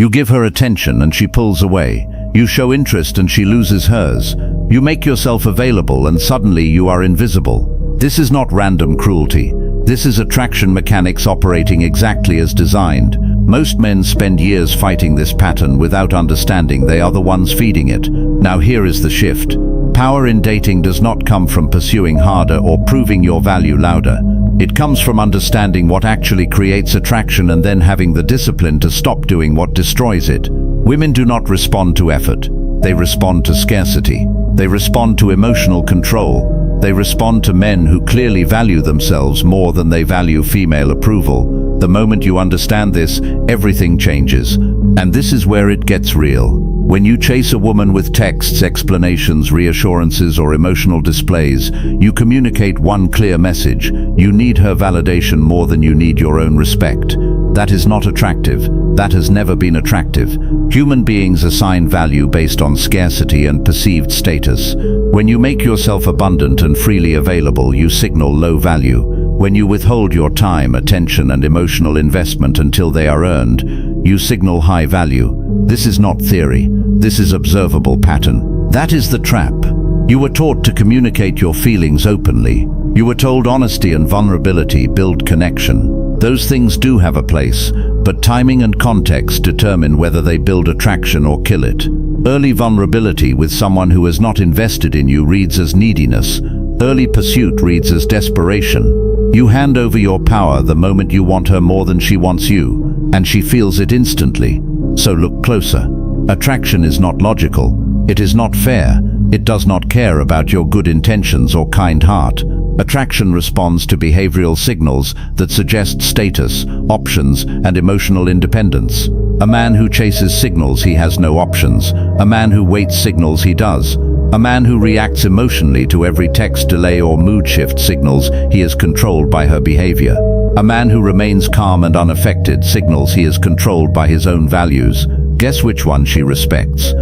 You give her attention and she pulls away. You show interest and she loses hers. You make yourself available and suddenly you are invisible. This is not random cruelty. This is attraction mechanics operating exactly as designed. Most men spend years fighting this pattern without understanding they are the ones feeding it. Now here is the shift. Power in dating does not come from pursuing harder or proving your value louder. It comes from understanding what actually creates attraction and then having the discipline to stop doing what destroys it. Women do not respond to effort. They respond to scarcity. They respond to emotional control. They respond to men who clearly value themselves more than they value female approval. The moment you understand this, everything changes. And this is where it gets real. When you chase a woman with texts, explanations, reassurances, or emotional displays, you communicate one clear message. You need her validation more than you need your own respect. That is not attractive. That has never been attractive. Human beings assign value based on scarcity and perceived status. When you make yourself abundant and freely available, you signal low value. When you withhold your time, attention, and emotional investment until they are earned, you signal high value. This is not theory. This is observable pattern. That is the trap. You were taught to communicate your feelings openly. You were told honesty and vulnerability build connection. Those things do have a place, but timing and context determine whether they build attraction or kill it. Early vulnerability with someone who has not invested in you reads as neediness. Early pursuit reads as desperation. You hand over your power the moment you want her more than she wants you, and she feels it instantly. So look closer. Attraction is not logical. It is not fair. It does not care about your good intentions or kind heart. Attraction responds to behavioral signals that suggest status, options, and emotional independence. A man who chases signals he has no options. A man who waits signals he does. A man who reacts emotionally to every text delay or mood shift signals he is controlled by her behavior. A man who remains calm and unaffected signals he is controlled by his own values. Guess which one she respects?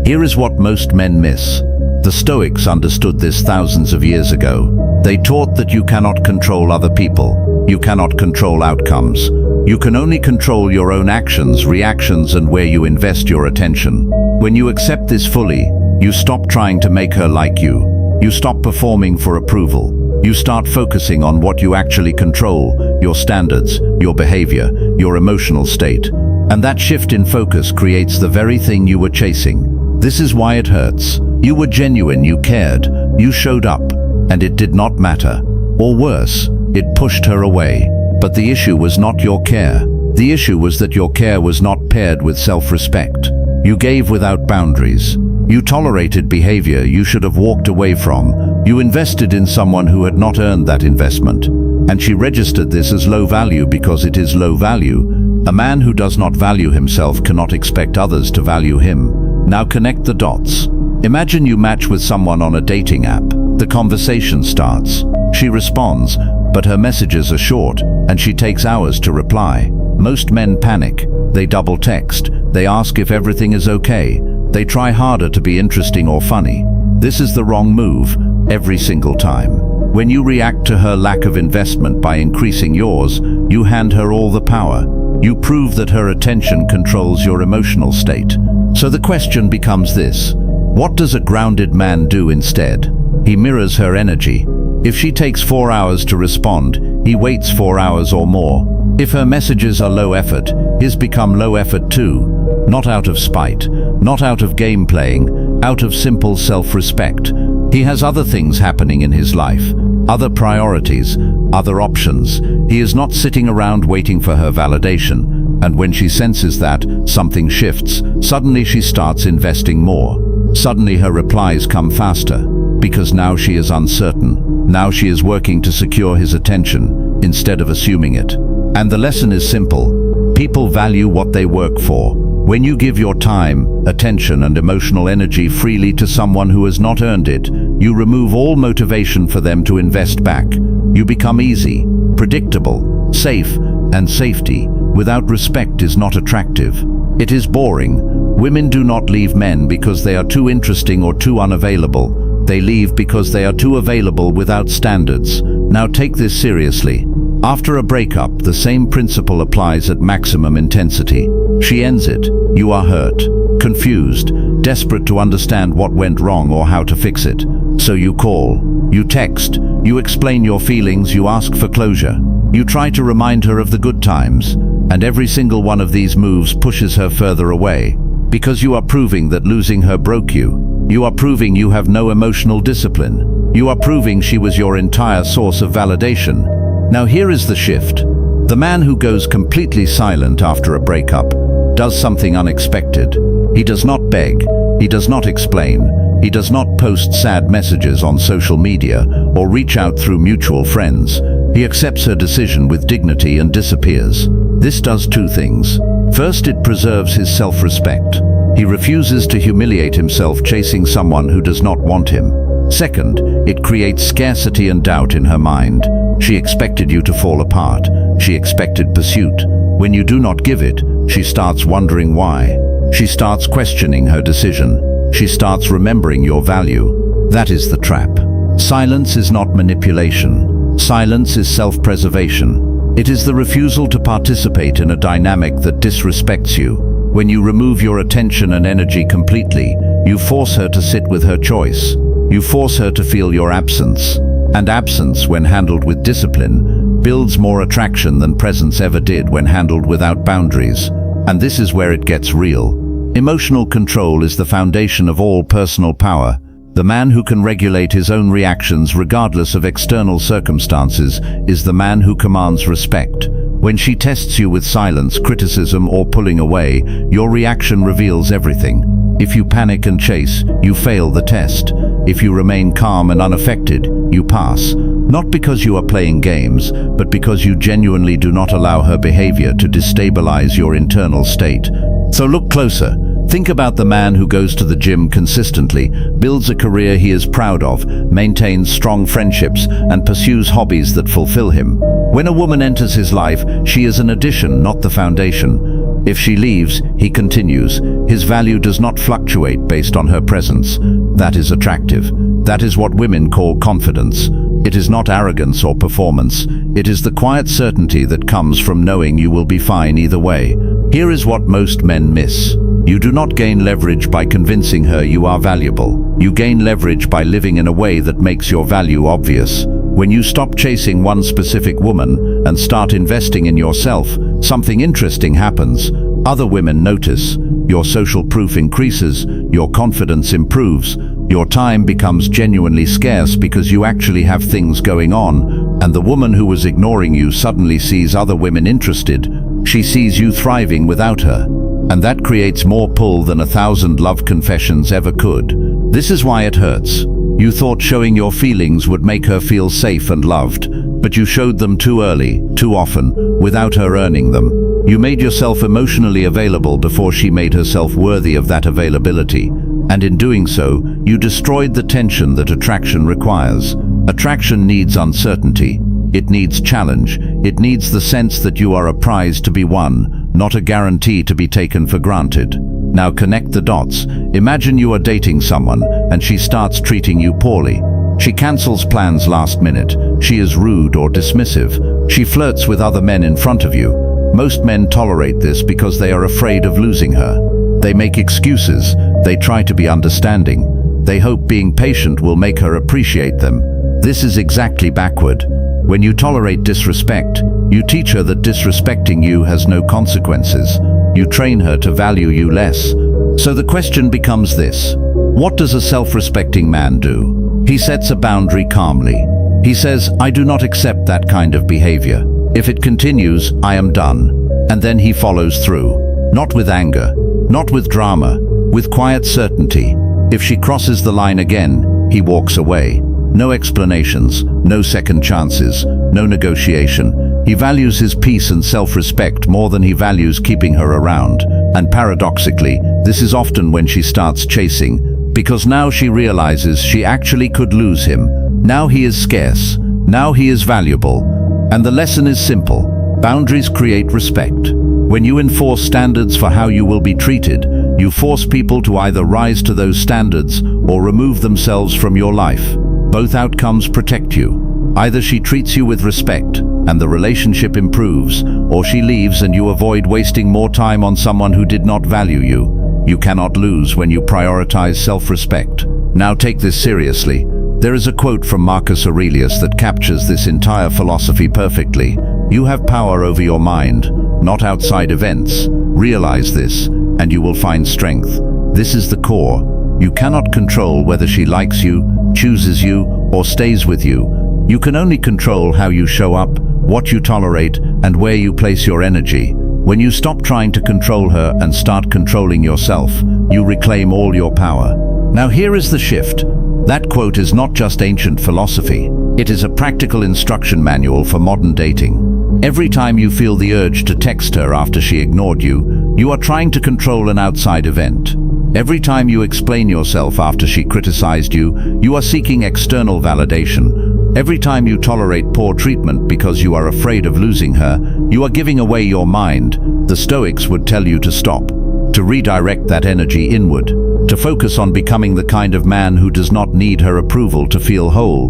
Here is what most men miss. The Stoics understood this thousands of years ago. They taught that you cannot control other people. You cannot control outcomes. You can only control your own actions, reactions, and where you invest your attention. When you accept this fully, you stop trying to make her like you. You stop performing for approval. You start focusing on what you actually control, your standards, your behavior, your emotional state. And that shift in focus creates the very thing you were chasing. This is why it hurts. You were genuine, you cared, you showed up, and it did not matter. Or worse, it pushed her away. But the issue was not your care. The issue was that your care was not paired with self-respect. You gave without boundaries. You tolerated behavior you should have walked away from. You invested in someone who had not earned that investment. And she registered this as low value because it is low value. A man who does not value himself cannot expect others to value him. Now connect the dots. Imagine you match with someone on a dating app. The conversation starts. She responds, but her messages are short, and she takes hours to reply. Most men panic. They double text. They ask if everything is okay. They try harder to be interesting or funny. This is the wrong move, every single time. When you react to her lack of investment by increasing yours, you hand her all the power. You prove that her attention controls your emotional state. So the question becomes this: what does a grounded man do instead? He mirrors her energy. If she takes 4 hours to respond, he waits 4 hours or more. If her messages are low effort, his become low effort too. Not out of spite, not out of game playing, out of simple self-respect. He has other things happening in his life, other priorities, other options. He is not sitting around waiting for her validation. And when she senses that, something shifts. Suddenly she starts investing more. Suddenly her replies come faster, because now she is uncertain. Now she is working to secure his attention, instead of assuming it. And the lesson is simple. People value what they work for. When you give your time, attention, and emotional energy freely to someone who has not earned it, you remove all motivation for them to invest back. You become easy, predictable, safe, and safety without respect is not attractive. It is boring. Women do not leave men because they are too interesting or too unavailable. They leave because they are too available without standards. Now take this seriously. After a breakup, the same principle applies at maximum intensity. She ends it. You are hurt, confused, desperate to understand what went wrong or how to fix it. So you call, you text, you explain your feelings, you ask for closure. You try to remind her of the good times, and every single one of these moves pushes her further away. Because you are proving that losing her broke you. You are proving you have no emotional discipline. You are proving she was your entire source of validation. Now here is the shift. The man who goes completely silent after a breakup does something unexpected. He does not beg, he does not explain, he does not post sad messages on social media or reach out through mutual friends. He accepts her decision with dignity and disappears. This does two things. First, it preserves his self-respect. He refuses to humiliate himself chasing someone who does not want him. Second, it creates scarcity and doubt in her mind. She expected you to fall apart. She expected pursuit. When you do not give it, she starts wondering why. She starts questioning her decision. She starts remembering your value. That is the trap. Silence is not manipulation. Silence is self-preservation. It is the refusal to participate in a dynamic that disrespects you. When you remove your attention and energy completely, you force her to sit with her choice. You force her to feel your absence. And absence, when handled with discipline, builds more attraction than presence ever did when handled without boundaries. And this is where it gets real. Emotional control is the foundation of all personal power. The man who can regulate his own reactions regardless of external circumstances is the man who commands respect. When she tests you with silence, criticism, or pulling away, your reaction reveals everything. If you panic and chase, you fail the test. If you remain calm and unaffected, you pass. Not because you are playing games, but because you genuinely do not allow her behavior to destabilize your internal state. So look closer. Think about the man who goes to the gym consistently, builds a career he is proud of, maintains strong friendships, and pursues hobbies that fulfill him. When a woman enters his life, she is an addition, not the foundation. If she leaves, he continues. His value does not fluctuate based on her presence. That is attractive. That is what women call confidence. It is not arrogance or performance. It is the quiet certainty that comes from knowing you will be fine either way. Here is what most men miss. You do not gain leverage by convincing her you are valuable. You gain leverage by living in a way that makes your value obvious. When you stop chasing one specific woman and start investing in yourself, something interesting happens. Other women notice. Your social proof increases, your confidence improves, your time becomes genuinely scarce because you actually have things going on, and the woman who was ignoring you suddenly sees other women interested. She sees you thriving without her. And that creates more pull than 1,000 love confessions ever could. This is why it hurts. You thought showing your feelings would make her feel safe and loved, but you showed them too early, too often, without her earning them. You made yourself emotionally available before she made herself worthy of that availability. And in doing so, you destroyed the tension that attraction requires. Attraction needs uncertainty. It needs challenge. It needs the sense that you are a prize to be won, not a guarantee to be taken for granted. Now connect the dots. Imagine you are dating someone and she starts treating you poorly. She cancels plans last minute. She is rude or dismissive. She flirts with other men in front of you. Most men tolerate this because they are afraid of losing her. They make excuses. They try to be understanding. They hope being patient will make her appreciate them. This is exactly backward. When you tolerate disrespect, you teach her that disrespecting you has no consequences. You train her to value you less. So the question becomes this: what does a self-respecting man do? He sets a boundary calmly. He says, I do not accept that kind of behavior. If it continues, I am done. And then he follows through. Not with anger, not with drama, with quiet certainty. If she crosses the line again, he walks away. No explanations, no second chances, no negotiation. He values his peace and self-respect more than he values keeping her around. And paradoxically, this is often when she starts chasing, because now she realizes she actually could lose him. Now he is scarce. Now he is valuable. And the lesson is simple. Boundaries create respect. When you enforce standards for how you will be treated, you force people to either rise to those standards or remove themselves from your life. Both outcomes protect you. Either she treats you with respect, and the relationship improves, or she leaves and you avoid wasting more time on someone who did not value you. You cannot lose when you prioritize self-respect. Now take this seriously. There is a quote from Marcus Aurelius that captures this entire philosophy perfectly. You have power over your mind, not outside events. Realize this, and you will find strength. This is the core. You cannot control whether she likes you, chooses you, or stays with you. You can only control how you show up, what you tolerate, and where you place your energy. When you stop trying to control her and start controlling yourself, you reclaim all your power. Now here is the shift. That quote is not just ancient philosophy. It is a practical instruction manual for modern dating. Every time you feel the urge to text her after she ignored you, you are trying to control an outside event. Every time you explain yourself after she criticized you, you are seeking external validation. Every time you tolerate poor treatment because you are afraid of losing her, you are giving away your mind. The Stoics would tell you to stop, to redirect that energy inward, to focus on becoming the kind of man who does not need her approval to feel whole.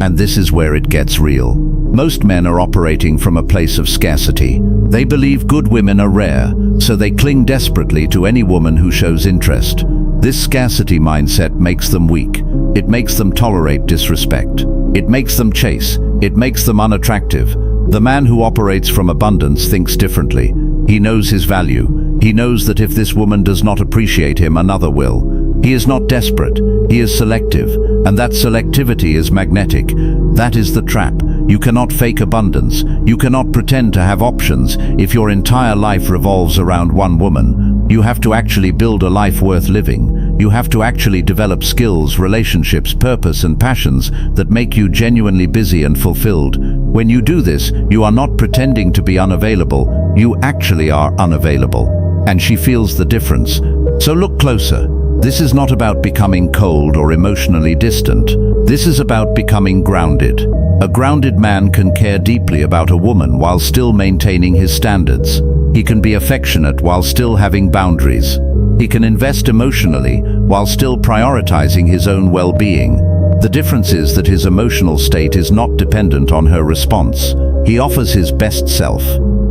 And this is where it gets real. Most men are operating from a place of scarcity. They believe good women are rare, so they cling desperately to any woman who shows interest. This scarcity mindset makes them weak. It makes them tolerate disrespect. It makes them chase. It makes them unattractive. The man who operates from abundance thinks differently. He knows his value. He knows that if this woman does not appreciate him, another will. He is not desperate. He is selective, and that selectivity is magnetic. That is the trap. You cannot fake abundance. You cannot pretend to have options if your entire life revolves around one woman. You have to actually build a life worth living. You have to actually develop skills, relationships, purpose, and passions that make you genuinely busy and fulfilled. When you do this, you are not pretending to be unavailable. You actually are unavailable. And she feels the difference. So look closer. This is not about becoming cold or emotionally distant. This is about becoming grounded. A grounded man can care deeply about a woman while still maintaining his standards. He can be affectionate while still having boundaries. He can invest emotionally while still prioritizing his own well-being. The difference is that his emotional state is not dependent on her response. He offers his best self,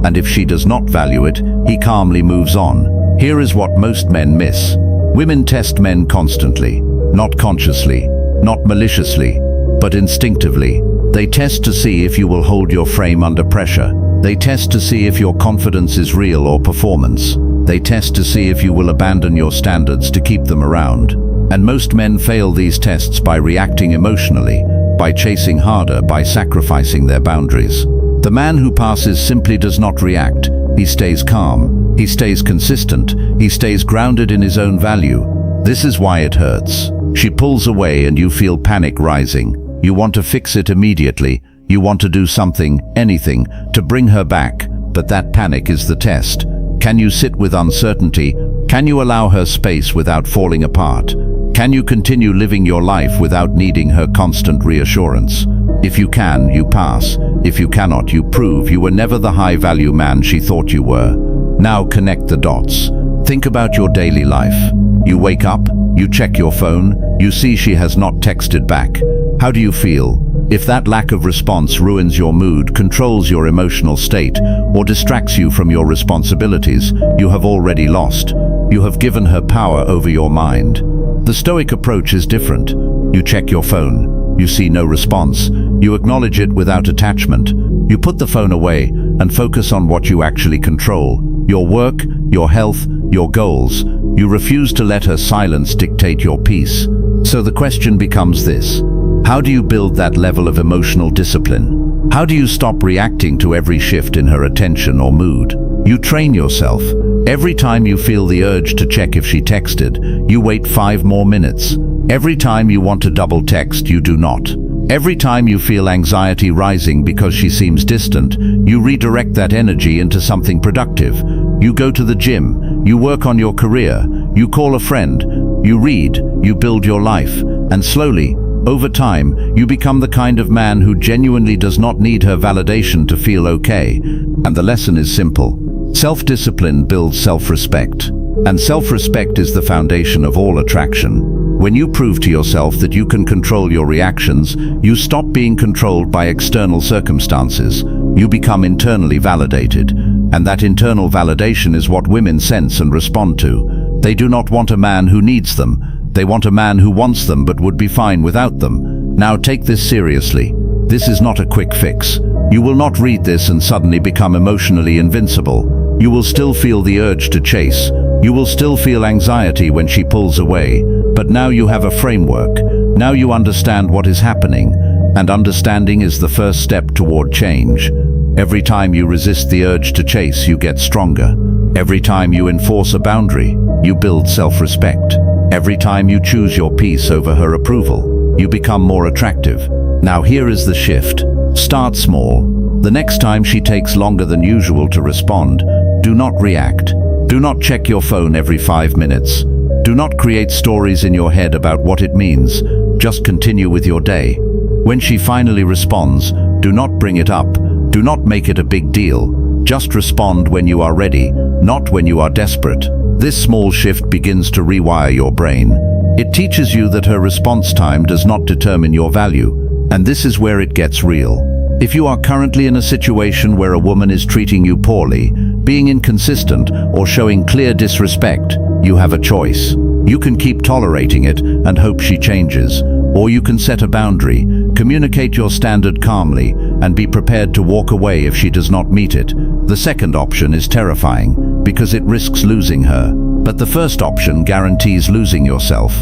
and if she does not value it, he calmly moves on. Here is what most men miss. Women test men constantly, not consciously, not maliciously, but instinctively. They test to see if you will hold your frame under pressure. They test to see if your confidence is real or performance. They test to see if you will abandon your standards to keep them around. And most men fail these tests by reacting emotionally, by chasing harder, by sacrificing their boundaries. The man who passes simply does not react. He stays calm. He stays consistent. He stays grounded in his own value. This is why it hurts. She pulls away and you feel panic rising. You want to fix it immediately. You want to do something, anything, to bring her back. But that panic is the test. Can you sit with uncertainty? Can you allow her space without falling apart? Can you continue living your life without needing her constant reassurance? If you can, you pass. If you cannot, you prove you were never the high-value man she thought you were. Now connect the dots. Think about your daily life. You wake up, you check your phone, you see she has not texted back. How do you feel? If that lack of response ruins your mood, controls your emotional state, or distracts you from your responsibilities, you have already lost. You have given her power over your mind. The Stoic approach is different. You check your phone. You see no response. You acknowledge it without attachment. You put the phone away and focus on what you actually control. Your work, your health, your goals. You refuse to let her silence dictate your peace. So the question becomes this. How do you build that level of emotional discipline? How do you stop reacting to every shift in her attention or mood? You train yourself. Every time you feel the urge to check if she texted, you wait 5 more minutes. Every time you want to double text, you do not. Every time you feel anxiety rising because she seems distant, you redirect that energy into something productive. You go to the gym, you work on your career, you call a friend, you read, you build your life, and slowly, over time, you become the kind of man who genuinely does not need her validation to feel okay. And the lesson is simple. Self-discipline builds self-respect. And self-respect is the foundation of all attraction. When you prove to yourself that you can control your reactions, you stop being controlled by external circumstances. You become internally validated, and that internal validation is what women sense and respond to. They do not want a man who needs them. They want a man who wants them but would be fine without them. Now take this seriously. This is not a quick fix. You will not read this and suddenly become emotionally invincible. You will still feel the urge to chase. You will still feel anxiety when she pulls away. But now you have a framework. Now you understand what is happening. And understanding is the first step toward change. Every time you resist the urge to chase, you get stronger. Every time you enforce a boundary, you build self-respect. Every time you choose your peace over her approval, you become more attractive. Now here is the shift. Start small. The next time she takes longer than usual to respond, do not react. Do not check your phone every 5 minutes. Do not create stories in your head about what it means. Just continue with your day. When she finally responds, do not bring it up. Do not make it a big deal. Just respond when you are ready, not when you are desperate. This small shift begins to rewire your brain. It teaches you that her response time does not determine your value. And this is where it gets real. If you are currently in a situation where a woman is treating you poorly, being inconsistent, or showing clear disrespect, you have a choice. You can keep tolerating it and hope she changes, or you can set a boundary, communicate your standard calmly, and be prepared to walk away if she does not meet it. The second option is terrifying, because it risks losing her. But the first option guarantees losing yourself.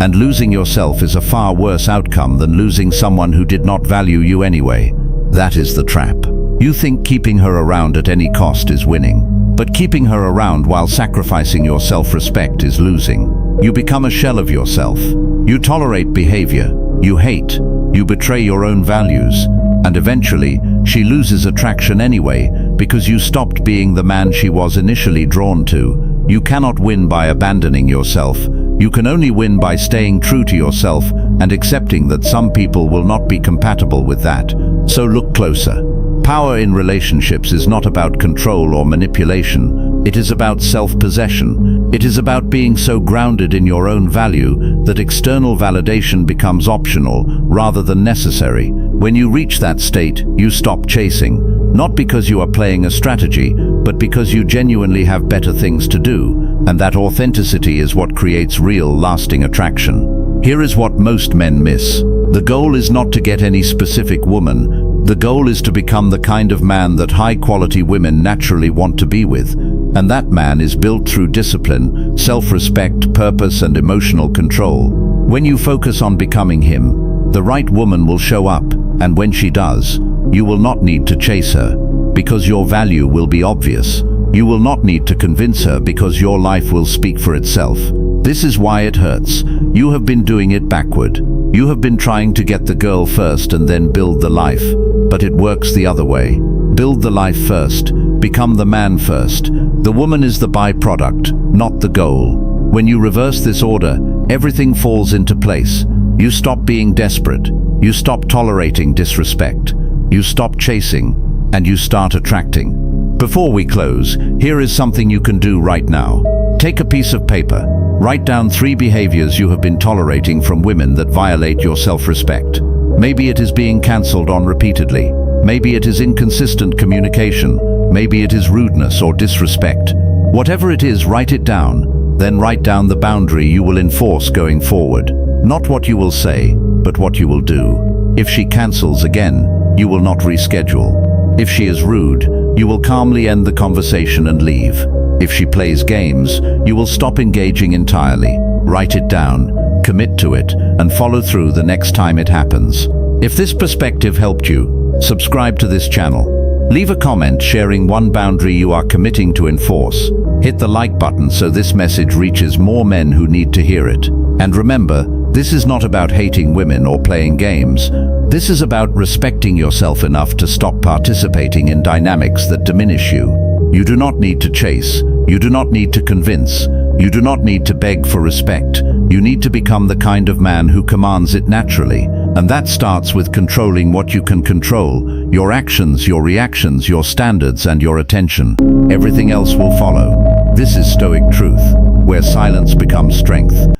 And losing yourself is a far worse outcome than losing someone who did not value you anyway. That is the trap. You think keeping her around at any cost is winning. But keeping her around while sacrificing your self-respect is losing. You become a shell of yourself. You tolerate behavior. You hate. You betray your own values. And eventually, she loses attraction anyway, because you stopped being the man she was initially drawn to. You cannot win by abandoning yourself. You can only win by staying true to yourself and accepting that some people will not be compatible with that. So look closer. Power in relationships is not about control or manipulation. It is about self-possession. It is about being so grounded in your own value that external validation becomes optional rather than necessary. When you reach that state, you stop chasing, not because you are playing a strategy, but because you genuinely have better things to do. And that authenticity is what creates real, lasting attraction. Here is what most men miss. The goal is not to get any specific woman. The goal is to become the kind of man that high-quality women naturally want to be with. And that man is built through discipline, self-respect, purpose, and emotional control. When you focus on becoming him, the right woman will show up, and when she does, you will not need to chase her, because your value will be obvious. You will not need to convince her because your life will speak for itself. This is why it hurts. You have been doing it backward. You have been trying to get the girl first and then build the life. But it works the other way. Build the life first. Become the man first. The woman is the byproduct, not the goal. When you reverse this order, everything falls into place. You stop being desperate. You stop tolerating disrespect. You stop chasing, and you start attracting. Before we close, here is something you can do right now. Take a piece of paper. Write down 3 behaviors you have been tolerating from women that violate your self-respect. Maybe it is being cancelled on repeatedly. Maybe it is inconsistent communication. Maybe it is rudeness or disrespect. Whatever it is, write it down. Then write down the boundary you will enforce going forward. Not what you will say, but what you will do. If she cancels again, you will not reschedule. If she is rude, you will calmly end the conversation and leave. If she plays games, you will stop engaging entirely. Write it down, commit to it, and follow through the next time it happens. If this perspective helped you, subscribe to this channel. Leave a comment sharing one boundary you are committing to enforce. Hit the like button so this message reaches more men who need to hear it. And remember, this is not about hating women or playing games. This is about respecting yourself enough to stop participating in dynamics that diminish you. You do not need to chase. You do not need to convince. You do not need to beg for respect. You need to become the kind of man who commands it naturally. And that starts with controlling what you can control: your actions, your reactions, your standards, and your attention. Everything else will follow. This is Stoic Truth, where silence becomes strength.